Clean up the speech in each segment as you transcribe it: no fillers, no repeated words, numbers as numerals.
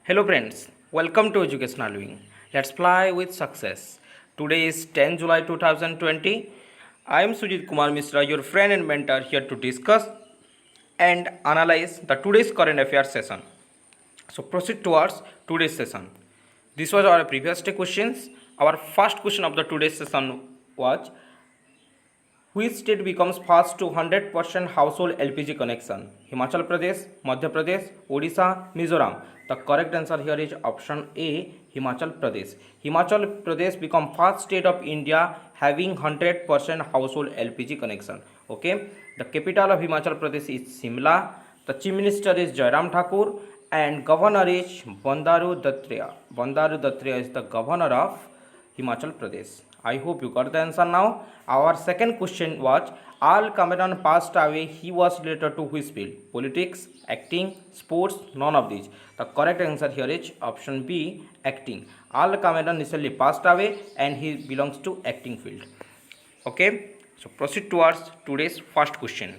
Hello friends, welcome to Educational Wing. Let's fly with success. Today is 10 July 2020. I am Sujit Kumar Misra, your friend and mentor, here to discuss and analyze the today's current affairs session. So proceed towards today's session. This was our previous day questions. Our first question of the today's session was, which state becomes first to 100% household LPG connection? Himachal Pradesh, Madhya Pradesh, Odisha, Mizoram. The correct answer here is option A, Himachal Pradesh. Himachal Pradesh become first state of India having 100% household LPG connection. Okay. The capital of Himachal Pradesh is Shimla. The chief minister is Jairam Thakur and governor is Bandaru Dattriya. Bandaru Dattriya is the governor of Himachal Pradesh. I hope you got the answer now. Our second question was, Al Cameron passed away. He was related to which field? Politics, acting, sports, none of these. The correct answer here is option B, acting. Al Cameron recently passed away and he belongs to acting field. Okay, so proceed towards today's first question.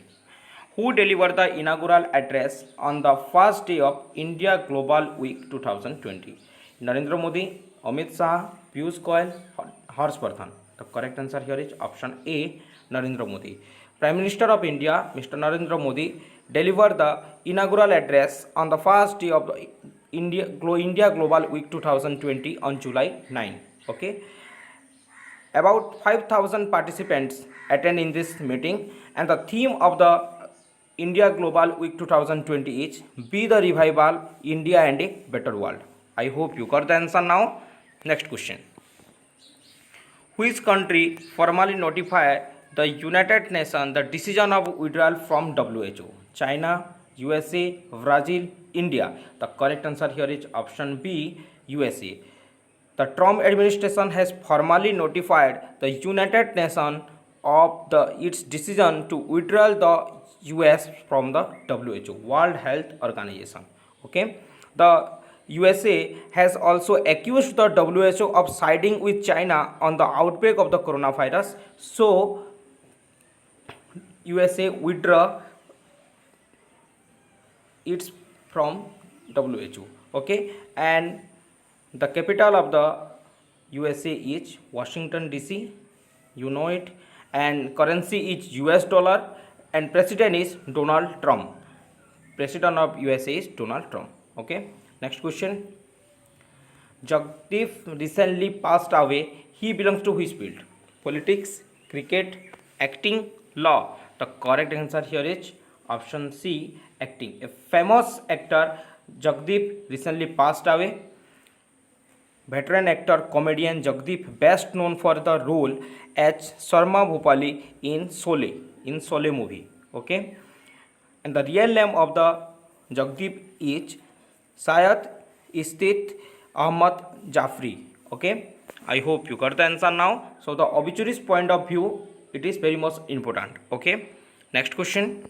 Who delivered the inaugural address on the first day of India Global Week 2020? Narendra Modi, Amit Shah, Piyush Goyal, Harshvardhan. The correct answer here is option A, Narendra Modi. Prime Minister of India, Mr. Narendra Modi, delivered the inaugural address on the first day of the India Global Week 2020 on July 9. Okay. About 5,000 participants attend in this meeting, and the theme of the India Global Week 2020 is Be the Revival, India and a Better World. I hope you got the answer now. Next question. Which country formally notified the United Nations the decision of withdrawal from WHO? China, USA, Brazil, India. The correct answer here is option B, USA. The Trump administration has formally notified the United Nations of its decision to withdraw the US from the WHO, World Health Organization. Okay, the USA has also accused the WHO of siding with China on the outbreak of the coronavirus. So, USA withdraw its from WHO. Okay, and the capital of the USA is Washington DC. You know it, and currency is US dollar, and president is Donald Trump. President of USA is Donald Trump. Okay. Next question. Jagdeep recently passed away. He belongs to which field? Politics, cricket, acting, law. The correct answer here is option C, acting. A famous actor, Jagdeep, recently passed away. Veteran actor, comedian Jagdeep, best known for the role as Sharma Bhopali in Sole movie. Okay, and the real name of the Jagdeep is Syed Istit Ahmad Jafri. Okay, I hope you got the answer now. So the obituaries point of view, it is very much important. Okay, next question.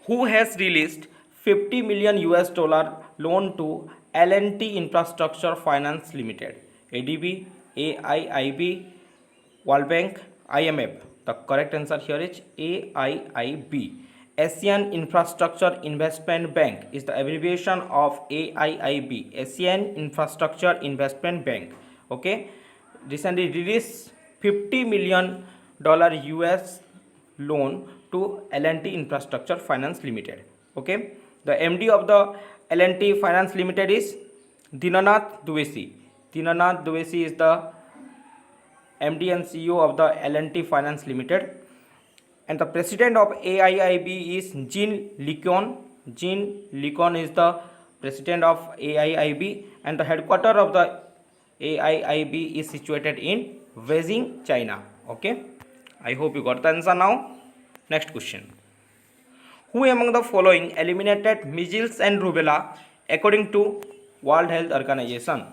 Who has released 50 million US dollar loan to L&T Infrastructure Finance Limited? ADB, AIIB, World Bank, IMF. The correct answer here is AIIB. Asian Infrastructure Investment Bank is the abbreviation of AIIB, Asian Infrastructure Investment Bank. Okay, recently released 50 million dollar US loan to L&T Infrastructure Finance Limited. Okay, the MD of the L&T Finance Limited is Dinanath Duvesi. Dinanath Duvesi is the MD and CEO of the L&T Finance Limited. And the president of AIIB is Jean LeCun. Jean LeCun is the president of AIIB, and the headquarters of the AIIB is situated in Beijing, China. Okay, I hope you got the answer now. Next question. Who among the following eliminated measles and rubella according to World Health Organization?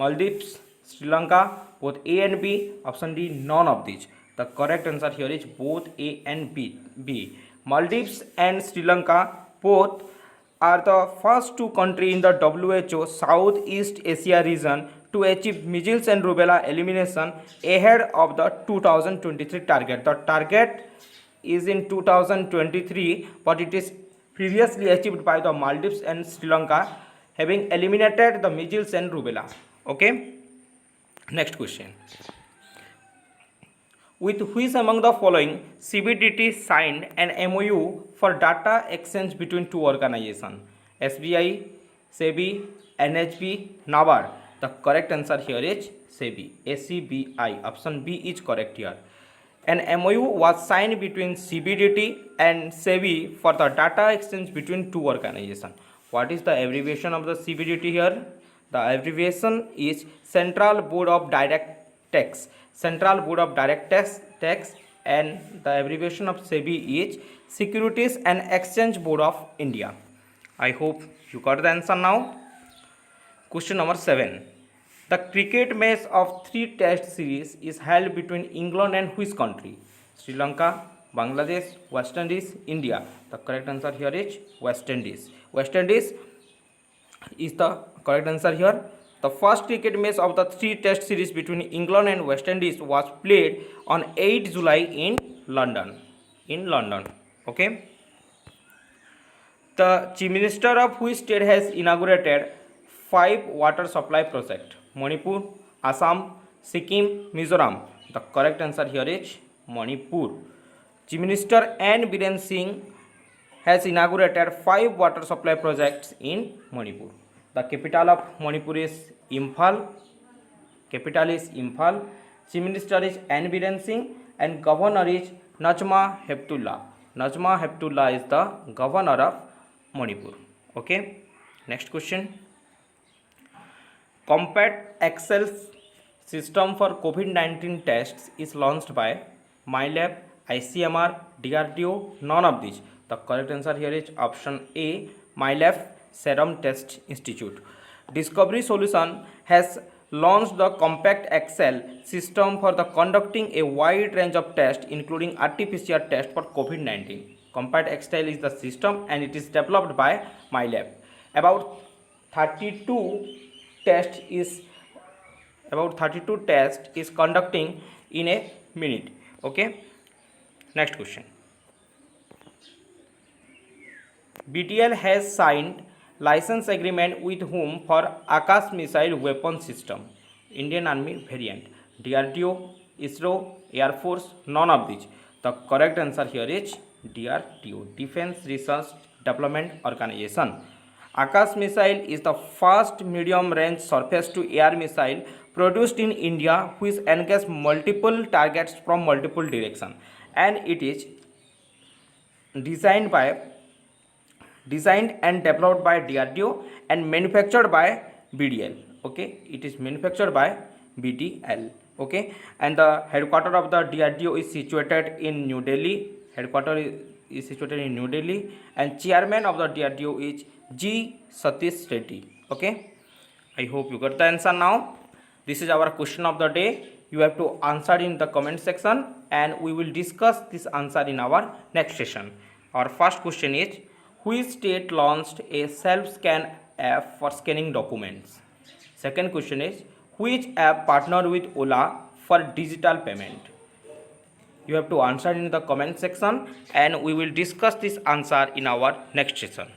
Maldives, Sri Lanka, both A and B. Option D, none of these. The correct answer here is both A and B. Maldives and Sri Lanka both are the first two countries in the WHO Southeast Asia region to achieve measles and rubella elimination ahead of the 2023 target. The target is in 2023, but it is previously achieved by the Maldives and Sri Lanka having eliminated the measles and rubella. Okay. Next question. With which among the following CBDT signed an MOU for data exchange between two organizations? SBI, SEBI, NHB, NABARD. The correct answer here is SEBI. SEBI. Option B is correct here. An MOU was signed between CBDT and SEBI for the data exchange between two organizations. What is the abbreviation of the CBDT here? The abbreviation is Central Board of Direct Tax. Central Board of Direct Tax, and the abbreviation of SEBI is Securities and Exchange Board of India. I hope you got the answer now. Question number 7. The cricket match of 3 test series is held between England and which country? Sri Lanka, Bangladesh, West Indies, India. The correct answer here is West Indies. West Indies is the correct answer here. The first cricket match of the 3 test series between England and West Indies was played on 8 July in London. Okay. The Chief Minister of which state has inaugurated 5 water supply projects? Manipur, Assam, Sikkim, Mizoram. The correct answer here is Manipur. Chief Minister N. Biren Singh has inaugurated 5 water supply projects in Manipur. The capital of Manipur is Imphal. Chief Minister is N. Biren Singh and Governor is Najma Heptullah. Najma Heptullah is the Governor of Manipur. Okay. Next question. Compact Excel system for COVID-19 tests is launched by MyLab, ICMR, DRDO, none of these. The correct answer here is option A, MyLab Serum Test Institute. Discovery Solution has launched the Compact Excel system for the conducting a wide range of tests including RT-PCR test for COVID-19. Compact Excel is the system and it is developed by MyLab. About 32 tests is conducting in a minute. Okay. Next question. BTL has signed license agreement with whom for Akash missile weapon system? Indian Army variant, DRDO, ISRO, Air Force, none of these. The correct answer here is DRDO, Defense Research Development Organization. Akash missile is the first medium-range surface-to-air missile produced in India which engages multiple targets from multiple directions, and it is designed and developed by DRDO and manufactured by BDL. Okay, it is manufactured by BDL. Okay, and the headquarters of the DRDO is situated in New Delhi. And chairman of the DRDO is G. Satish Reddy. Okay, I hope you got the answer now. This is our question of the day. You have to answer in the comment section and we will discuss this answer in our next session. Our first question is, which state launched a self-scan app for scanning documents? Second question is, which app partnered with Ola for digital payment? You have to answer in the comment section and we will discuss this answer in our next session.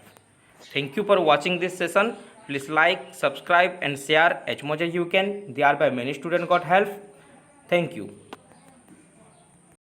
Thank you for watching this session. Please like, subscribe and share as much as you can. Thereby many students got help. Thank you.